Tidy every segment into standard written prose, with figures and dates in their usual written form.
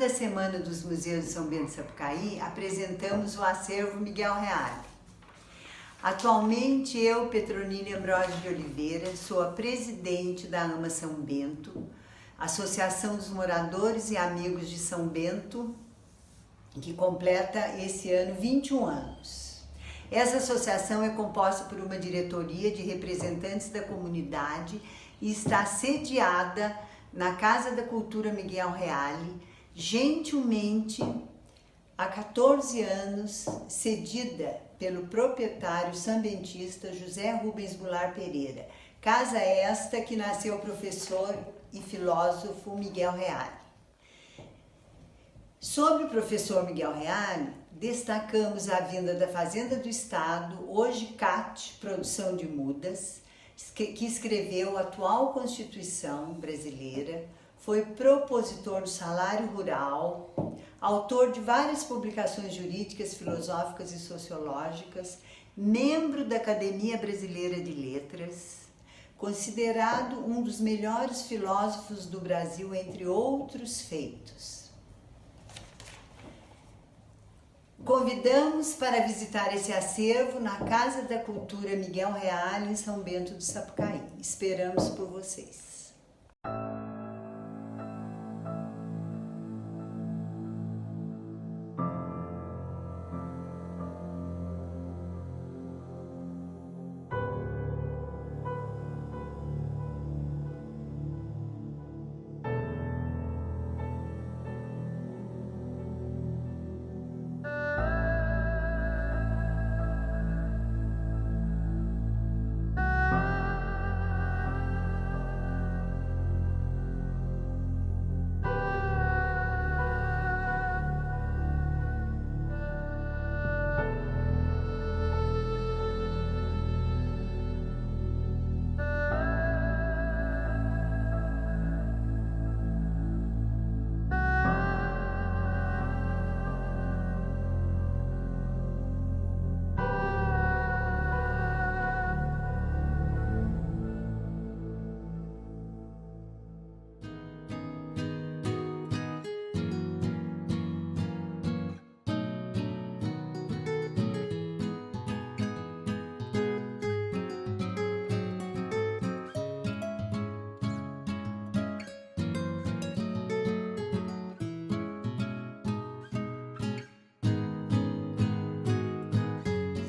segunda semana dos Museus de São Bento de Sapucaí, apresentamos o acervo Miguel Reale. Atualmente, eu, Petronile Ambrosio de Oliveira, sou a presidente da AMA São Bento, Associação dos Moradores e Amigos de São Bento, que completa esse ano 21 anos. Essa associação é composta por uma diretoria de representantes da comunidade e está sediada na Casa da Cultura Miguel Reale, gentilmente há 14 anos, cedida pelo proprietário sambentista José Rubens Goulart Pereira. Casa esta que nasceu o professor e filósofo Miguel Reale. Sobre o professor Miguel Reale, destacamos a vinda da Fazenda do Estado, hoje CAT, Produção de Mudas, que escreveu a atual Constituição brasileira, foi propositor do salário rural, autor de várias publicações jurídicas, filosóficas e sociológicas, membro da Academia Brasileira de Letras, considerado um dos melhores filósofos do Brasil, entre outros feitos. Convidamos para visitar esse acervo na Casa da Cultura Miguel Reale, em São Bento do Sapucaí. Esperamos por vocês.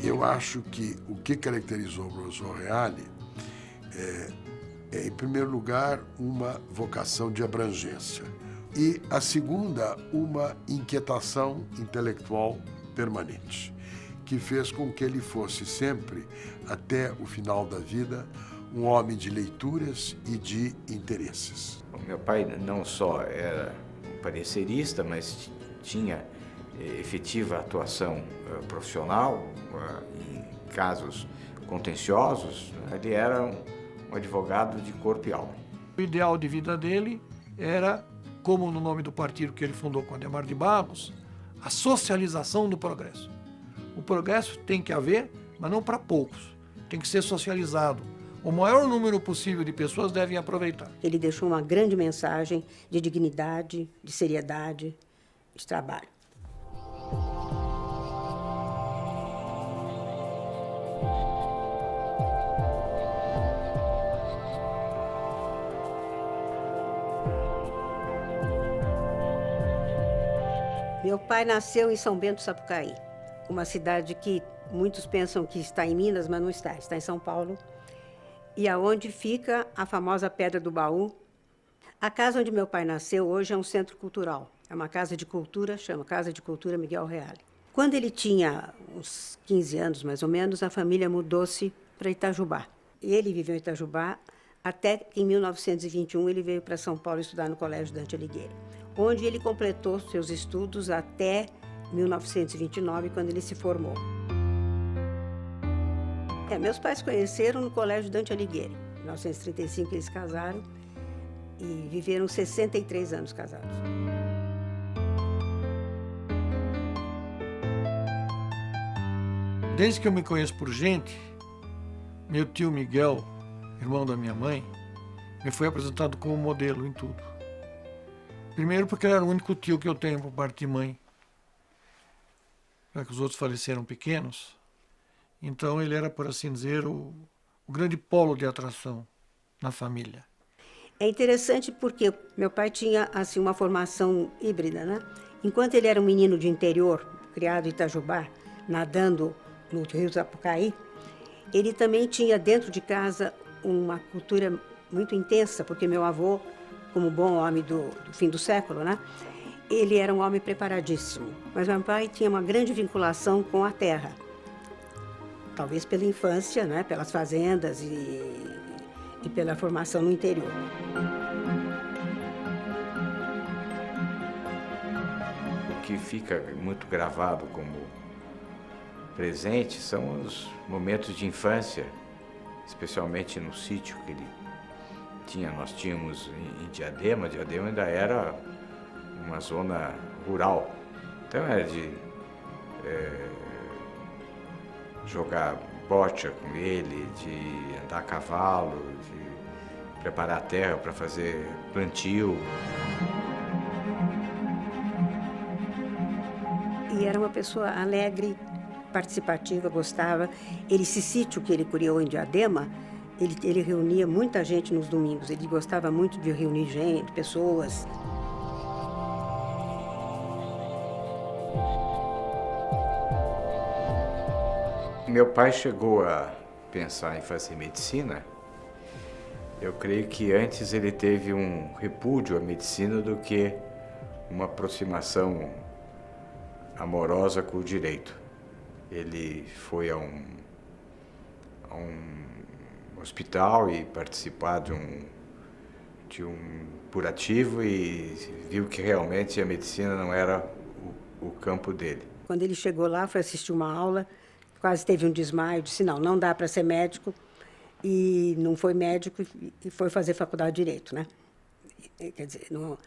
Eu acho que o que caracterizou o professor Reale é, em primeiro lugar, uma vocação de abrangência e, a segunda, uma inquietação intelectual permanente, que fez com que ele fosse sempre, até o final da vida, um homem de leituras e de interesses. O meu pai não só era um parecerista, mas tinha efetiva atuação profissional em casos contenciosos. Ele era um advogado de corpo e alma. O ideal de vida dele era, como no nome do partido que ele fundou com Adhemar de Barros, a socialização do progresso. O progresso tem que haver, mas não para poucos. Tem que ser socializado. O maior número possível de pessoas devem aproveitar. Ele deixou uma grande mensagem de dignidade, de seriedade, de trabalho. Meu pai nasceu em São Bento do Sapucaí, uma cidade que muitos pensam que está em Minas, mas não está, está em São Paulo, e aonde fica a famosa Pedra do Baú. A casa onde meu pai nasceu hoje é um centro cultural, é uma casa de cultura, chama Casa de Cultura Miguel Reale. Quando ele tinha uns 15 anos, mais ou menos, a família mudou-se para Itajubá. Ele viveu em Itajubá até que em 1921 ele veio para São Paulo estudar no Colégio Dante Alighieri, onde ele completou seus estudos até 1929, quando ele se formou. Meus pais conheceram no Colégio Dante Alighieri. Em 1935 eles casaram e viveram 63 anos casados. Desde que eu me conheço por gente, meu tio Miguel, irmão da minha mãe, me foi apresentado como modelo em tudo. Primeiro porque ele era o único tio que eu tenho por parte de mãe. Já que os outros faleceram pequenos. Então ele era, por assim dizer, o grande polo de atração na família. É interessante porque meu pai tinha assim uma formação híbrida, né? Enquanto ele era um menino de interior, criado em Itajubá, nadando no rio Sapucaí, ele também tinha dentro de casa uma cultura muito intensa, porque meu avô, como bom homem do fim do século, né? Ele era um homem preparadíssimo. Mas meu pai tinha uma grande vinculação com a terra. Talvez pela infância, né? Pelas fazendas e pela formação no interior. O que fica muito gravado como presente são os momentos de infância, especialmente no sítio que ele tinha. Nós tínhamos em Diadema. Diadema ainda era uma zona rural. Então era de jogar bocha com ele, de andar a cavalo, de preparar a terra para fazer plantio. E era uma pessoa alegre, participativa, gostava. Esse sítio que ele criou em Diadema, ele reunia muita gente nos domingos. Ele gostava muito de reunir gente, pessoas. Meu pai chegou a pensar em fazer medicina. Eu creio que antes ele teve um repúdio à medicina do que uma aproximação amorosa com o direito. Ele foi a um hospital e participar de um curativo e viu que realmente a medicina não era o campo dele. Quando ele chegou lá, foi assistir uma aula, quase teve um desmaio, disse, não dá para ser médico, e não foi médico e foi fazer faculdade de Direito, né? Quer dizer, não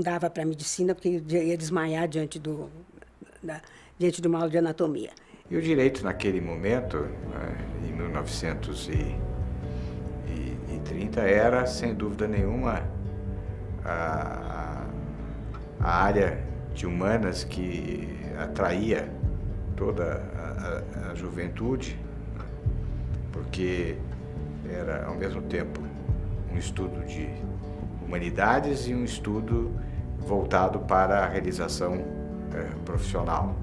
dava para medicina porque ia desmaiar diante de uma aula de anatomia. E o direito naquele momento, em 1930, era, sem dúvida nenhuma, a área de humanas que atraía toda a juventude, porque era, ao mesmo tempo, um estudo de humanidades e um estudo voltado para a realização profissional.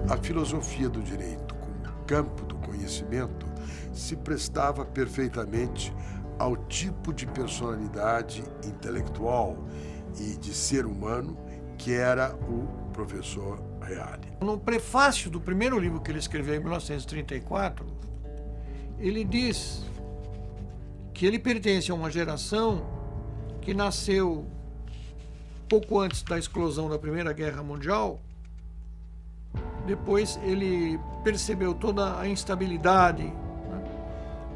A filosofia do direito, como campo do conhecimento, se prestava perfeitamente ao tipo de personalidade intelectual e de ser humano que era o professor Reale. No prefácio do primeiro livro que ele escreveu em 1934, ele diz que ele pertence a uma geração que nasceu pouco antes da explosão da Primeira Guerra Mundial. Depois ele percebeu toda a instabilidade, né,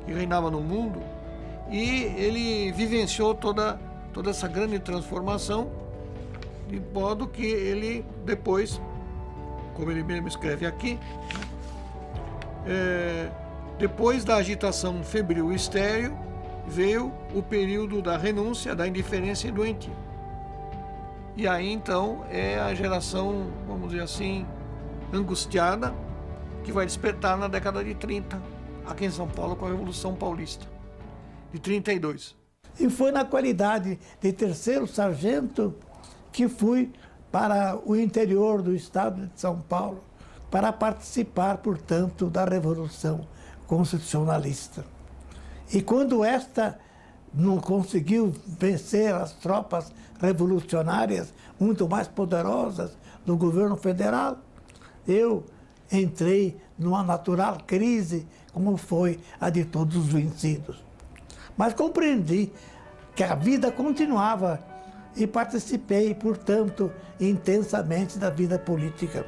que reinava no mundo, e ele vivenciou toda essa grande transformação, de modo que ele depois, como ele mesmo escreve aqui, depois da agitação febril e estéril, veio o período da renúncia, da indiferença e doentio. E aí então é a geração, vamos dizer assim, angustiada, que vai despertar na década de 30, aqui em São Paulo, com a Revolução Paulista, de 32. E foi na qualidade de terceiro sargento que fui para o interior do estado de São Paulo para participar, portanto, da Revolução Constitucionalista. E quando esta não conseguiu vencer as tropas revolucionárias muito mais poderosas do governo federal, eu entrei numa natural crise, como foi a de todos os vencidos. Mas compreendi que a vida continuava e participei, portanto, intensamente da vida política.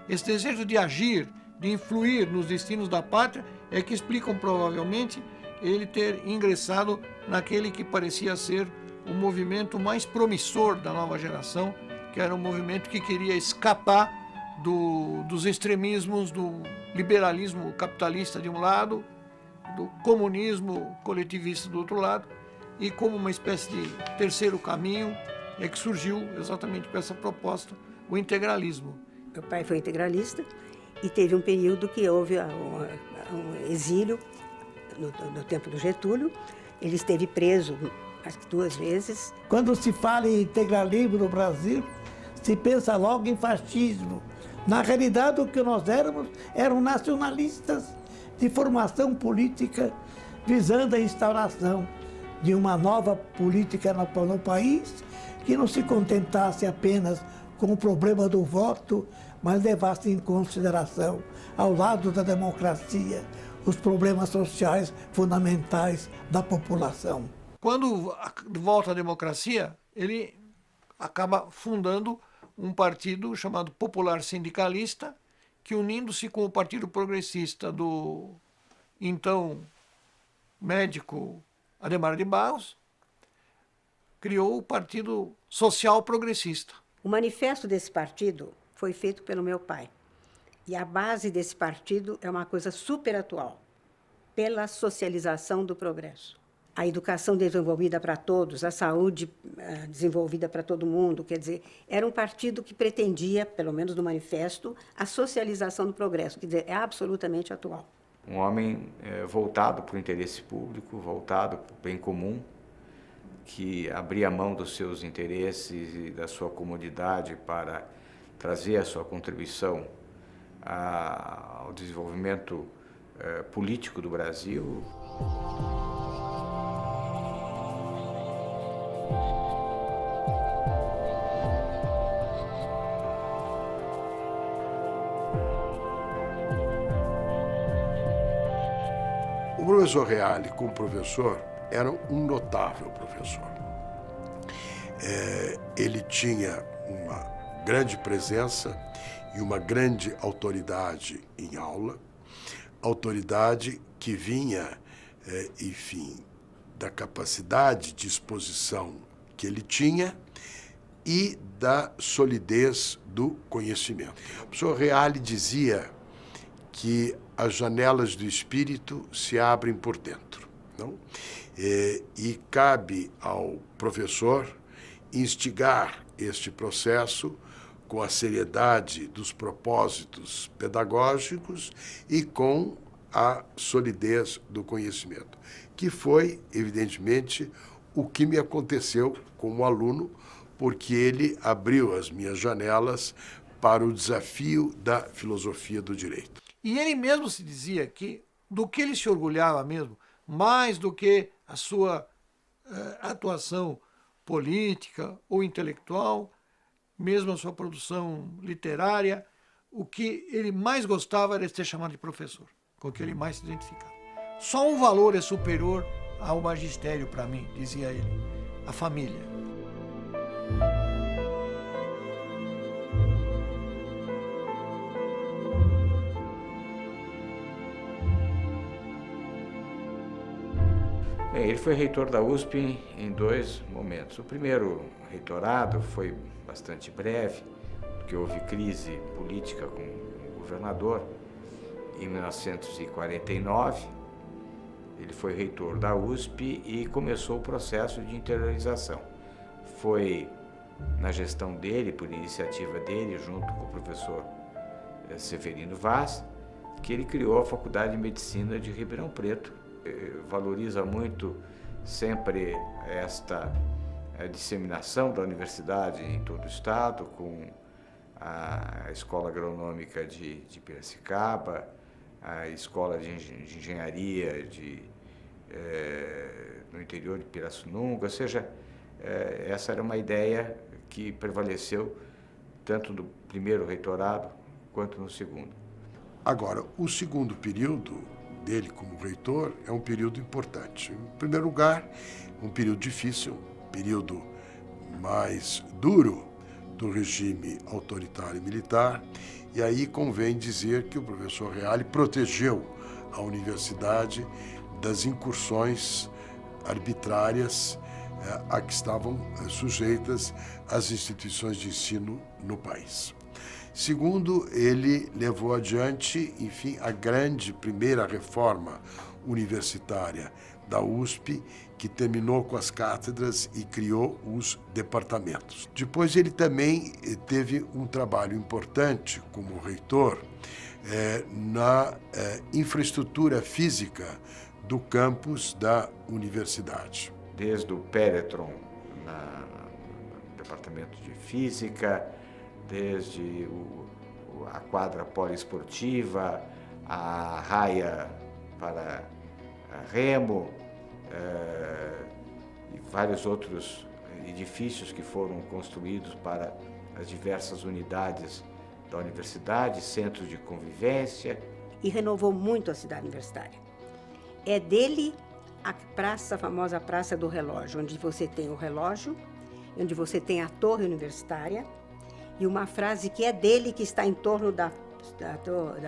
Esse desejo de agir, de influir nos destinos da pátria, é que explicam provavelmente ele ter ingressado naquele que parecia ser o movimento mais promissor da nova geração, que era um movimento que queria escapar dos extremismos do liberalismo capitalista de um lado, do comunismo coletivista do outro lado, e como uma espécie de terceiro caminho é que surgiu exatamente com essa proposta o integralismo. Meu pai foi integralista e teve um período que houve um exílio no tempo do Getúlio. Ele esteve preso acho que 2 vezes. Quando se fala em integralismo no Brasil, se pensa logo em fascismo. Na realidade, o que nós éramos eram nacionalistas de formação política visando a instauração de uma nova política no país que não se contentasse apenas com o problema do voto, mas levasse em consideração, ao lado da democracia, os problemas sociais fundamentais da população. Quando volta à democracia, ele acaba fundando um partido chamado Popular Sindicalista, que, unindo-se com o Partido Progressista do então médico Adhemar de Barros, criou o Partido Social Progressista. O manifesto desse partido foi feito pelo meu pai. E a base desse partido é uma coisa super atual, pela socialização do progresso. A educação desenvolvida para todos, a saúde desenvolvida para todo mundo, quer dizer, era um partido que pretendia, pelo menos no manifesto, a socialização do progresso, quer dizer, é absolutamente atual. Um homem voltado para o interesse público, voltado para o bem comum, que abria mão dos seus interesses e da sua comodidade para trazer a sua contribuição ao desenvolvimento político do Brasil. O professor Reale, como professor, era um notável professor. Ele tinha uma grande presença e uma grande autoridade em aula, autoridade que vinha, enfim, da capacidade de exposição que ele tinha e da solidez do conhecimento. O professor Reale dizia que as janelas do espírito se abrem por dentro, não? E cabe ao professor instigar este processo com a seriedade dos propósitos pedagógicos e com a solidez do conhecimento, que foi, evidentemente, o que me aconteceu como aluno, porque ele abriu as minhas janelas para o desafio da filosofia do direito. E ele mesmo se dizia que, do que ele se orgulhava mesmo, mais do que a sua atuação política ou intelectual, mesmo a sua produção literária, o que ele mais gostava era de ser chamado de professor, com o que ele mais se identificava. Só um valor é superior ao magistério para mim, dizia ele, a família. Bem, ele foi reitor da USP em 2 momentos. O primeiro reitorado foi bastante breve, porque houve crise política com o governador. Em 1949, ele foi reitor da USP e começou o processo de interiorização. Foi na gestão dele, por iniciativa dele, junto com o professor Severino Vaz, que ele criou a Faculdade de Medicina de Ribeirão Preto. Valoriza muito sempre esta disseminação da universidade em todo o estado, com a Escola Agronômica de Piracicaba, a Escola de Engenharia no interior de Pirassununga, ou seja, essa era uma ideia que prevaleceu tanto no primeiro reitorado quanto no segundo. Agora, o segundo período dele como reitor é um período importante. Em primeiro lugar, um período difícil, um período mais duro do regime autoritário e militar, e aí convém dizer que o professor Reale protegeu a universidade das incursões arbitrárias a que estavam sujeitas as instituições de ensino no país. Segundo, ele levou adiante, enfim, a grande primeira reforma universitária da USP, que terminou com as cátedras e criou os departamentos. Depois ele também teve um trabalho importante como reitor na infraestrutura física do campus da universidade. Desde o Péretron, no departamento de física, desde a quadra poliesportiva, a raia para remo, e vários outros edifícios que foram construídos para as diversas unidades da universidade, centros de convivência. E renovou muito a cidade universitária. É dele a famosa Praça do Relógio, onde você tem o relógio, onde você tem a torre universitária, e uma frase que é dele, que está em torno da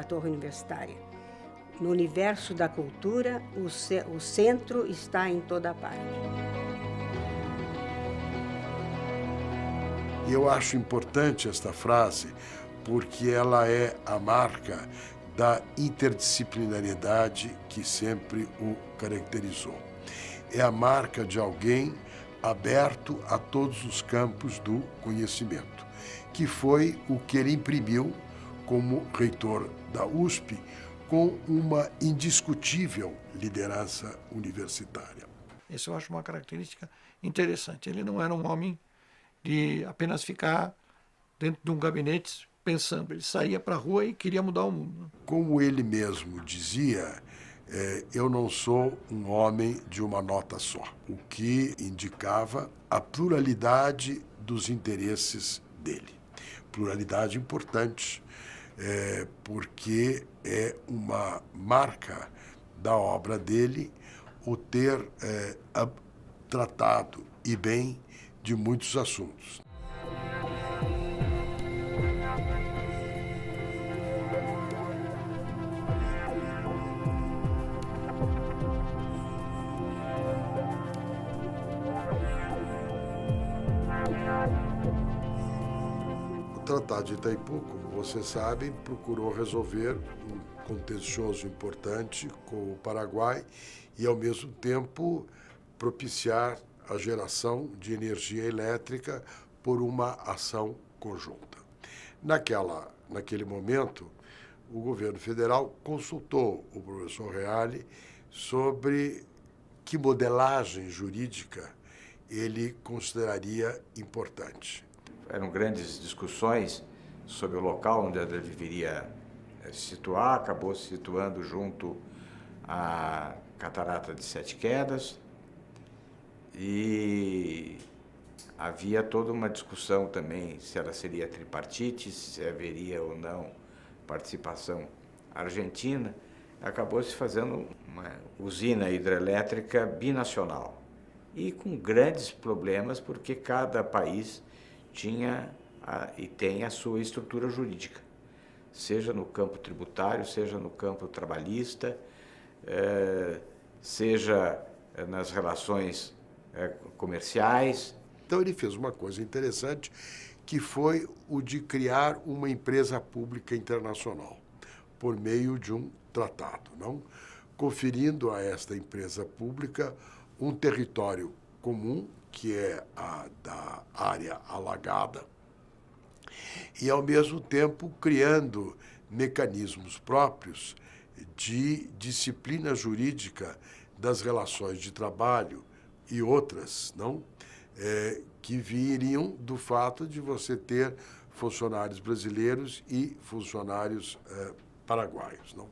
torre universitária. No universo da cultura, o centro está em toda parte. E eu acho importante esta frase, porque ela é a marca da interdisciplinariedade que sempre o caracterizou. É a marca de alguém aberto a todos os campos do conhecimento, que foi o que ele imprimiu como reitor da USP, com uma indiscutível liderança universitária. Isso eu acho uma característica interessante. Ele não era um homem de apenas ficar dentro de um gabinete pensando. Ele saía para a rua e queria mudar o mundo. Como ele mesmo dizia, eu não sou um homem de uma nota só, o que indicava a pluralidade dos interesses dele. Pluralidade importante, porque é uma marca da obra dele o ter tratado e bem de muitos assuntos. O Tratado de Itaipu, como vocês sabem, procurou resolver um contencioso importante com o Paraguai e, ao mesmo tempo, propiciar a geração de energia elétrica por uma ação conjunta. Naquele momento, o governo federal consultou o professor Reale sobre que modelagem jurídica ele consideraria importante. Eram grandes discussões sobre o local onde ele deveria se situar, acabou se situando junto à Catarata de Sete Quedas, e havia toda uma discussão também se ela seria tripartite, se haveria ou não participação argentina. Acabou se fazendo uma usina hidrelétrica binacional e com grandes problemas, porque cada país tinha e tem a sua estrutura jurídica, seja no campo tributário, seja no campo trabalhista, seja nas relações comerciais. Então ele fez uma coisa interessante, que foi o de criar uma empresa pública internacional, por meio de um tratado, não? Conferindo a esta empresa pública um território comum, que é a da área alagada, e, ao mesmo tempo, criando mecanismos próprios de disciplina jurídica das relações de trabalho e outras, não? Que viriam do fato de você ter funcionários brasileiros e funcionários paraguaios, não?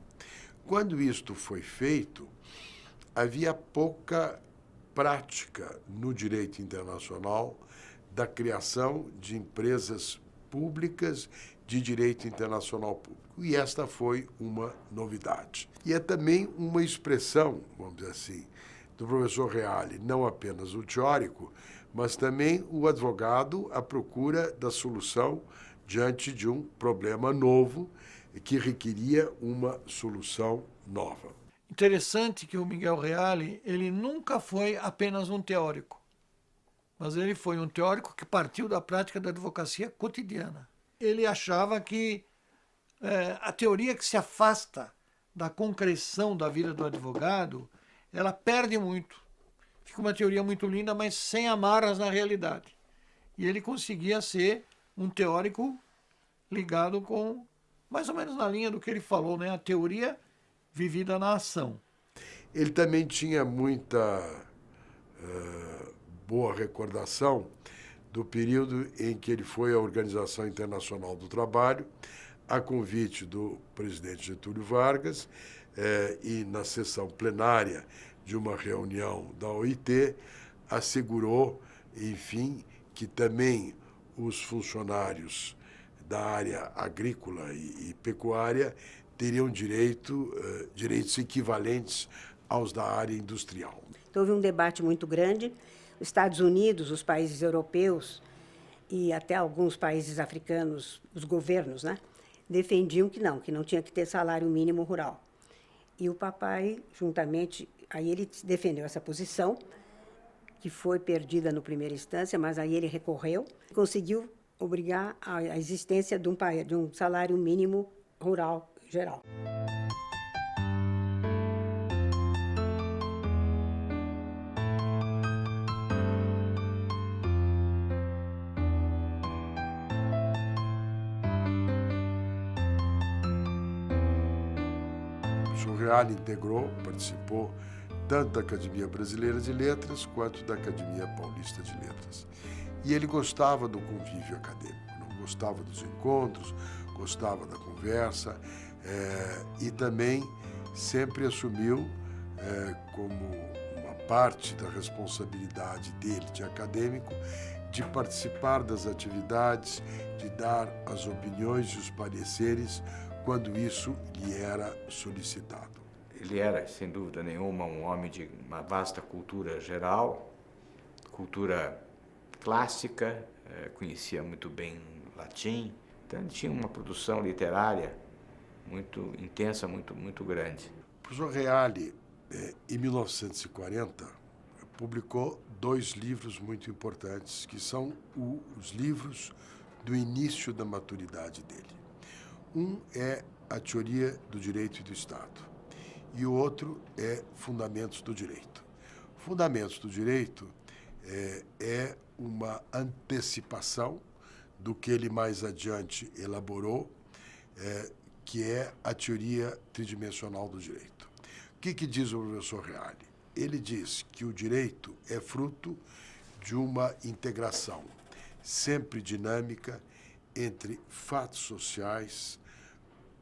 Quando isto foi feito, havia pouca prática no direito internacional da criação de empresas públicas de direito internacional público. E esta foi uma novidade. E é também uma expressão, vamos dizer assim, do professor Reale, não apenas o teórico, mas também o advogado à procura da solução diante de um problema novo que requeria uma solução nova. Interessante que o Miguel Reale, ele nunca foi apenas um teórico. mas ele foi um teórico que partiu da prática da advocacia cotidiana. Ele achava que a teoria que se afasta da concreção da vida do advogado, ela perde muito. Fica uma teoria muito linda, mas sem amarras na realidade. E ele conseguia ser um teórico ligado com, mais ou menos na linha do que ele falou, né? A teoria vivida na ação. Ele também tinha muita boa recordação do período em que ele foi à Organização Internacional do Trabalho, a convite do presidente Getúlio Vargas, e na sessão plenária de uma reunião da OIT, assegurou, enfim, que também os funcionários da área agrícola e pecuária teriam direitos equivalentes aos da área industrial. Então, houve um debate muito grande. Os Estados Unidos, os países europeus e até alguns países africanos, os governos, né, defendiam que não tinha que ter salário mínimo rural. E o papai, juntamente, aí ele defendeu essa posição, que foi perdida no primeira instância, mas aí ele recorreu e conseguiu obrigar a existência de um salário mínimo rural geral. O Sr. Reale integrou, participou tanto da Academia Brasileira de Letras quanto da Academia Paulista de Letras. E ele gostava do convívio acadêmico, não gostava dos encontros, gostava da conversa, e também sempre assumiu como uma parte da responsabilidade dele de acadêmico de participar das atividades, de dar as opiniões e os pareceres quando isso lhe era solicitado. Ele era, sem dúvida nenhuma, um homem de uma vasta cultura geral, cultura clássica, conhecia muito bem latim, então ele tinha uma produção literária muito intensa, muito grande. O professor Reale, em 1940, publicou 2 livros muito importantes, que são os livros do início da maturidade dele. Um é A Teoria do Direito e do Estado, e o outro é Fundamentos do Direito. Fundamentos do Direito é uma antecipação do que ele mais adiante elaborou, que é a teoria tridimensional do direito. O que diz o professor Reale? Ele diz que o direito é fruto de uma integração sempre dinâmica entre fatos sociais,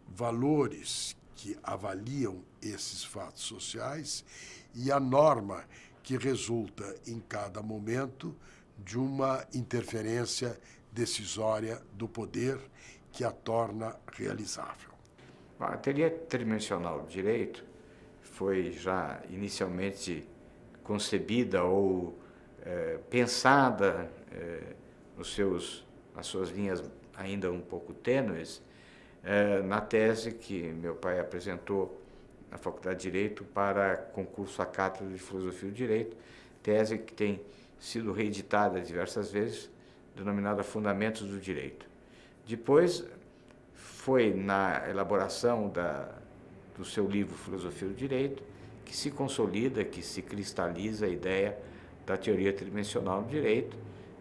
valores que avaliam esses fatos sociais e a norma que resulta em cada momento de uma interferência decisória do poder que a torna realizável. A teoria tridimensional do direito foi já inicialmente concebida ou pensada nas suas linhas ainda um pouco tênues, na tese que meu pai apresentou na Faculdade de Direito para concurso à Cátedra de Filosofia do Direito, tese que tem sido reeditada diversas vezes, denominada Fundamentos do Direito. Depois, foi na elaboração do seu livro Filosofia do Direito que se consolida, que se cristaliza a ideia da teoria tridimensional do direito,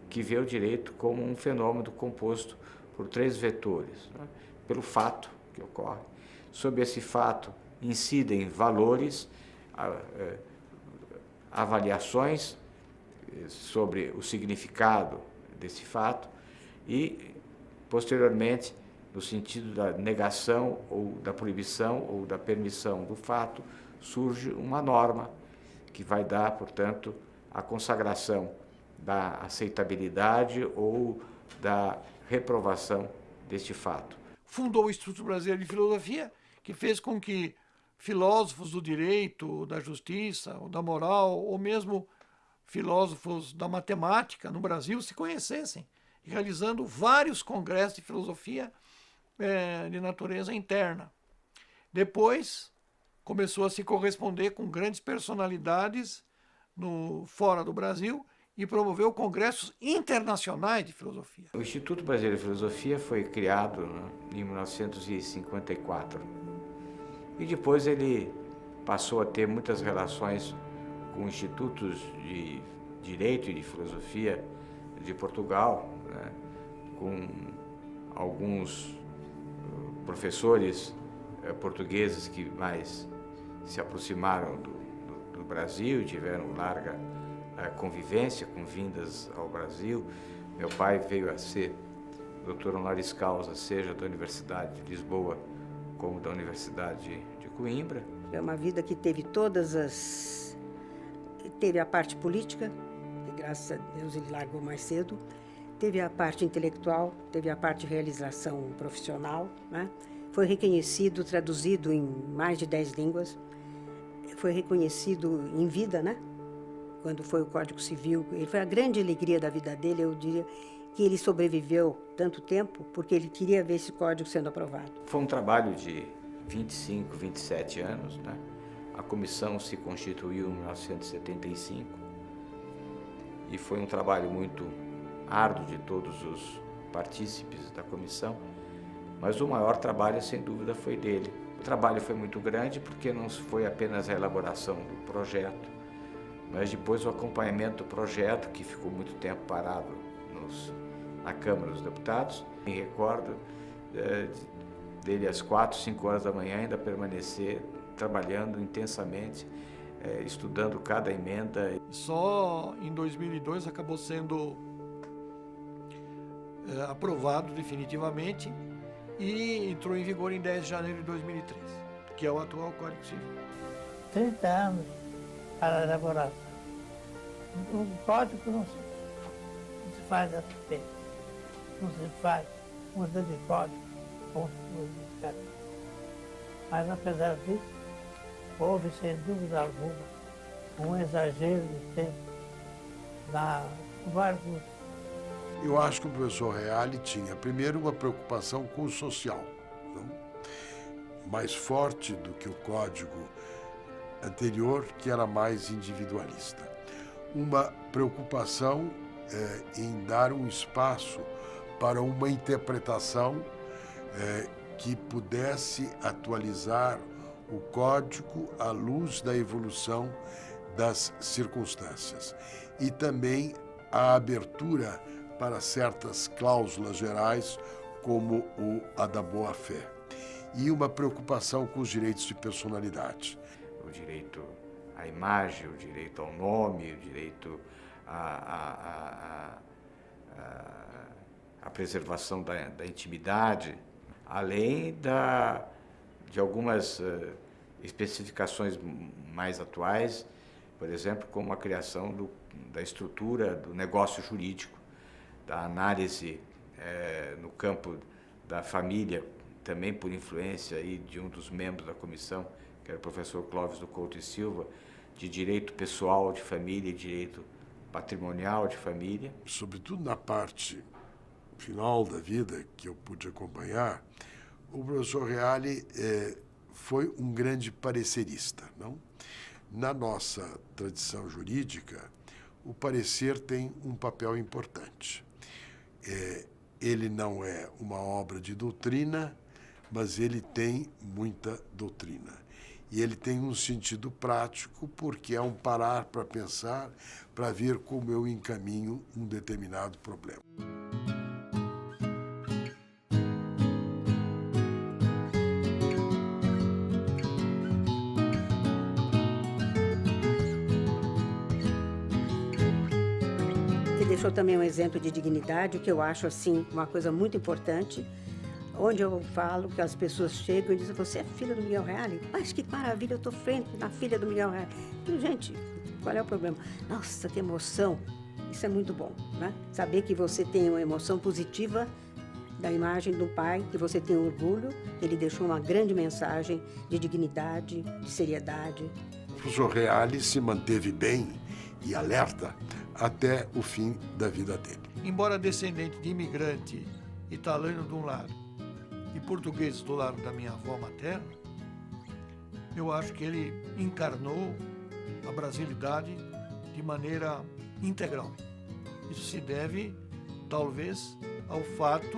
que vê o direito como um fenômeno composto por 3 vetores, né? Pelo fato que ocorre. Sobre esse fato incidem valores, avaliações sobre o significado desse fato e, posteriormente, no sentido da negação ou da proibição ou da permissão do fato, surge uma norma que vai dar, portanto, a consagração da aceitabilidade ou da reprovação deste fato. Fundou o Instituto Brasileiro de Filosofia, que fez com que filósofos do direito, da justiça, ou da moral, ou mesmo filósofos da matemática no Brasil se conhecessem, realizando vários congressos de filosofia de natureza interna. Depois, começou a se corresponder com grandes personalidades fora do Brasil e promoveu congressos internacionais de filosofia. O Instituto Brasileiro de Filosofia foi criado, né, em 1954 e depois ele passou a ter muitas relações com institutos de Direito e de Filosofia de Portugal, né, com alguns professores portugueses que mais se aproximaram do Brasil, tiveram larga convivência com vindas ao Brasil. Meu pai veio a ser doutor honoris causa, seja da Universidade de Lisboa como da Universidade de Coimbra. É uma vida que teve todas as... Teve a parte política, que graças a Deus ele largou mais cedo. Teve a parte intelectual, teve a parte de realização profissional, né? Foi reconhecido, traduzido em mais de 10 línguas. Foi reconhecido em vida, né? Quando foi o Código Civil. Ele foi a grande alegria da vida dele, eu diria que ele sobreviveu tanto tempo porque ele queria ver esse código sendo aprovado. Foi um trabalho de 25, 27 anos, né? A comissão se constituiu em 1975 e foi um trabalho muito árduo de todos os partícipes da comissão, mas o maior trabalho, sem dúvida, foi dele. O trabalho foi muito grande porque não foi apenas a elaboração do projeto, mas depois o acompanhamento do projeto, que ficou muito tempo parado na Câmara dos Deputados. Me recordo dele às 4, 5 horas da manhã ainda permanecer trabalhando intensamente, estudando cada emenda. Só em 2002 acabou sendo aprovado definitivamente e entrou em vigor em 10 de janeiro de 2003, que é o atual Código Civil. 30 anos para elaborar. O código não se faz a respeito. Não se faz muda de código, mas apesar disso, houve sem dúvida alguma um exagero de tempo na vários. Eu acho que o professor Reale tinha, primeiro, uma preocupação com o social, não? Mais forte do que o código anterior, que era mais individualista. Uma preocupação em dar um espaço para uma interpretação que pudesse atualizar o código à luz da evolução das circunstâncias. E também a abertura para certas cláusulas gerais, como a da boa-fé. E uma preocupação com os direitos de personalidade. O direito à imagem, o direito ao nome, o direito à preservação da intimidade, além de algumas especificações mais atuais, por exemplo, como a criação da estrutura do negócio jurídico, da análise no campo da família, também por influência aí de um dos membros da comissão, que era o professor Clóvis do Couto e Silva, de direito pessoal de família e direito patrimonial de família. Sobretudo na parte final da vida, que eu pude acompanhar, o professor Reale foi um grande parecerista, não? Na nossa tradição jurídica, o parecer tem um papel importante. Ele não é uma obra de doutrina, mas ele tem muita doutrina. E ele tem um sentido prático, porque é um parar para pensar, para ver como eu encaminho um determinado problema. Deixou também um exemplo de dignidade, o que eu acho assim uma coisa muito importante, onde eu falo que as pessoas chegam e dizem: você é filha do Miguel Reale? Mas que maravilha, eu estou frente na filha do Miguel Reale. E, gente, qual é o problema? Nossa, que emoção! Isso é muito bom, né? Saber que você tem uma emoção positiva da imagem do pai, que você tem orgulho, ele deixou uma grande mensagem de dignidade, de seriedade. O professor Reale se manteve bem e alerta até o fim da vida dele. Embora descendente de imigrante italiano de um lado e português do lado da minha avó materna, eu acho que ele encarnou a brasilidade de maneira integral. Isso se deve, talvez, ao fato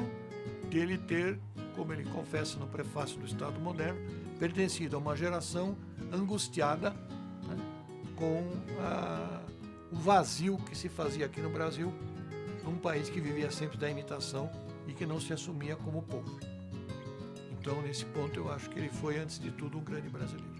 de ele ter, como ele confessa no prefácio do Estado Moderno, pertencido a uma geração angustiada, né, com o vazio que se fazia aqui no Brasil, num país que vivia sempre da imitação e que não se assumia como povo. Então, nesse ponto, eu acho que ele foi, antes de tudo, um grande brasileiro.